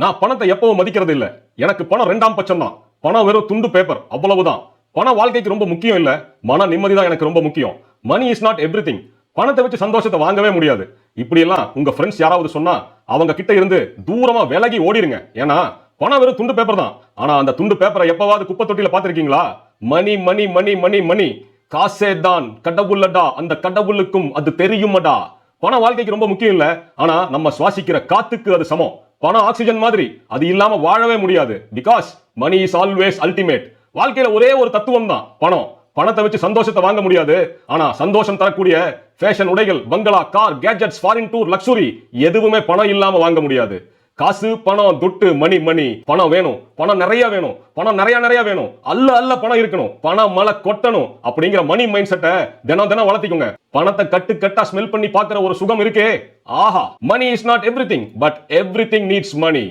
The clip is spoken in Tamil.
நான் பணத்தை எப்பவும் மதிக்கிறது இல்ல. எனக்கு பணம் 2ஆம் பட்சம் தான். பணம் வெறும் துண்டு பேப்பர் அவ்வளவுதான். பணம் வாழ்க்கைக்கு ரொம்ப முக்கியம் இல்ல. மன நிம்மதி தான் எனக்கு ரொம்ப முக்கியம். Money is not everything. பணத்தை வச்சு சந்தோஷத்தை வாங்கவே முடியாது. இப்படி எல்லாம் உங்க ஃப்ரெண்ட்ஸ் யாராவது சொன்னா அவங்க கிட்ட இருந்து தூரமா விலகி ஓடிடுங்க. ஏன்னா பணம் வெறும் துண்டு பேப்பர் தான். ஆனா அந்த துண்டு பேப்பரை எப்பவாவது குப்பை தொட்டியில பாத்திருக்கீங்களா? மணி மணி மணி மணி மணி காசே தான் கடவுளடா, அந்த கடவுளுக்கும் அது தெரியுமடா. பணம் வாழ்க்கைக்கு ரொம்ப முக்கியம் இல்ல. ஆனா நம்ம சுவாசிக்கிற காத்துக்கு அது சமம். பணம் ஆக்சிஜன் மாதிரி, அது இல்லாம வாழவே முடியாது. Because money is always ultimate. வாழ்க்கையில ஒரே ஒரு தத்துவம் தான் பணம். பணத்தை வச்சு சந்தோஷத்தை வாங்க முடியாது. ஆனா சந்தோஷம் தரக்கூடிய ஃபேஷன் உடைகள், பங்களா, car, gadgets, foreign tour, luxury எதுவுமே பணம் இல்லாம வாங்க முடியாது. காசு, பணம், துட்டு, மணி மணி. பணம் வேணும், பணம் நிறைய வேணும், பணம் நிறைய நிறைய வேணும், அல்ல அல்ல பணம் இருக்கணும், பணம் மழை கொட்டணும் அப்படிங்கிற மணி மைண்ட் செட்டை தினம் தினம் வளர்த்திக்கோங்க. பணத்தை கட்டு கட்டா ஸ்மெல் பண்ணி பார்க்கிற ஒரு சுகம் இருக்கே, ஆஹா. Money is not everything, but everything needs money.